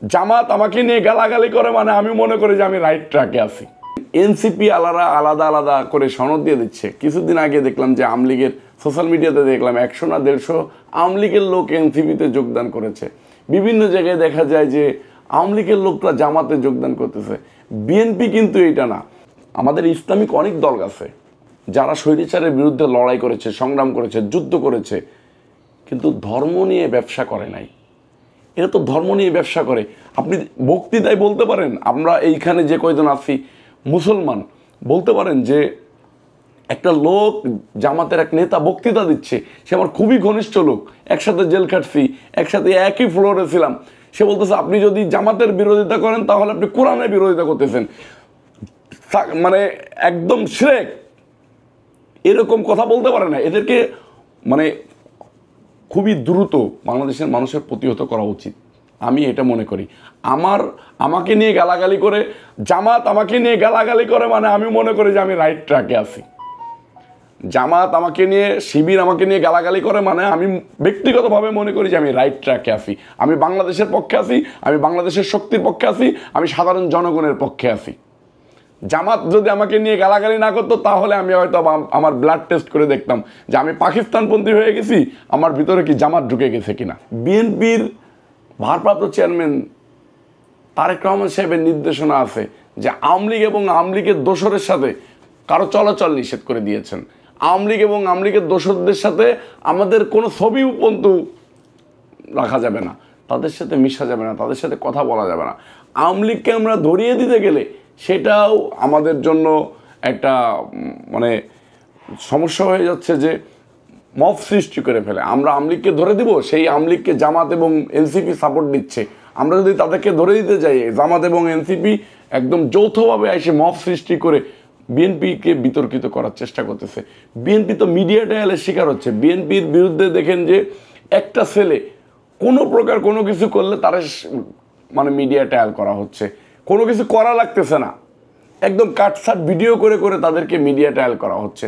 জামাত আমাকে নিয়ে গালাগালি করে মানে আমি মনে করি যে আমি রাইট ট্র্যাকে আছি। এনসিপি আলাদা আলাদা করে সনদ দিয়ে দিচ্ছে। কিছুদিন আগে দেখলাম যে আওয়ামী লীগের সোশ্যাল মিডিয়াতে দেখলাম 100 না 150 আওয়ামী লীগের লোক এনসিপিতে যোগদান করেছে। বিভিন্ন জায়গায় দেখা যায় যে আওয়ামী লীগের লোকরা জামাতে যোগদান করতেছে। বিএনপি কিন্তু এইটা না। আমাদের ইসলামিক অনেক দল আছে যারা স্বৈরাচারের বিরুদ্ধে লড়াই করেছে, সংগ্রাম করেছে, যুদ্ধ করেছে, কিন্তু ধর্ম নিয়ে ব্যবসা করে নাই। এরা তো ধর্ম নিয়ে ব্যবসা করে। আপনি বক্তৃতায় বলতে পারেন, আমরা এইখানে যে কয়জন আছি মুসলমান, বলতে পারেন যে একটা লোক জামাতের এক নেতা বক্তৃতা দিচ্ছে, সে আমার খুবই ঘনিষ্ঠ লোক, একসাথে জেল খাটছি, একসাথে একই ফ্লোরে ছিলাম। সে বলতেছে আপনি যদি জামাতের বিরোধিতা করেন তাহলে আপনি কোরআনের বিরোধিতা করতেছেন, মানে একদম শিরক। এরকম কথা বলতে পারে না। এদেরকে মানে খুবই দ্রুত বাংলাদেশের মানুষের প্রতিহত করা উচিত, আমি এটা মনে করি। আমাকে নিয়ে গালাগালি করে, জামাত আমাকে নিয়ে গালাগালি করে মানে আমি মনে করি যে আমি রাইট ট্র্যাকে আছি। জামাত আমাকে নিয়ে, শিবির আমাকে নিয়ে গালাগালি করে মানে আমি ব্যক্তিগতভাবে মনে করি যে আমি রাইট ট্র্যাকে আছি। আমি বাংলাদেশের পক্ষে আছি, আমি বাংলাদেশের শক্তির পক্ষে আছি, আমি সাধারণ জনগণের পক্ষে আছি। জামাত যদি আমাকে নিয়ে গালাগালি না করতো তাহলে আমি হয়তো আমার ব্লাড টেস্ট করে দেখতাম যে আমি পাকিস্তানপন্থী হয়ে গেছি, আমার ভিতরে কি জামাত ঢুকে গেছে কিনা। বিএনপির ভারপ্রাপ্ত চেয়ারম্যান তারেক রহমান সাহেবের নির্দেশনা আছে যে আওয়ামী লীগ এবং আওয়ামী লীগের দোসরের সাথে কারো চলাচল নিষেধ করে দিয়েছেন। আওয়ামী লীগ এবং আওয়ামী লীগের দোসরদের সাথে আমাদের কোনো ছবিও পর্যন্ত রাখা যাবে না, তাদের সাথে মিশা যাবে না, তাদের সাথে কথা বলা যাবে না। আওয়ামী লীগকে আমরা ধরিয়ে দিতে গেলে সেটাও আমাদের জন্য একটা মানে সমস্যা হয়ে যাচ্ছে যে মব সৃষ্টি করে ফেলে। আমরা আওয়ামী লীগকে ধরে দিব, সেই আওয়ামী লীগকে জামাত এবং এনসিপি সাপোর্ট দিচ্ছে। আমরা যদি তাদেরকে ধরে দিতে যাই, জামাত এবং এনসিপি একদম যৌথভাবে এসে মব সৃষ্টি করে বিএনপিকে বিতর্কিত করার চেষ্টা করতেছে। বিএনপি তো মিডিয়া ট্রায়ালের শিকার হচ্ছে। বিএনপির বিরুদ্ধে দেখেন যে একটা ছেলে কোনো প্রকার কোনো কিছু করলে তারা মানে মিডিয়া ট্রায়াল করা হচ্ছে, কোনো কিছু করা লাগতেছে না, একদম কাটছাট ভিডিও করে করে তাদেরকে মিডিয়া ট্রায়াল করা হচ্ছে।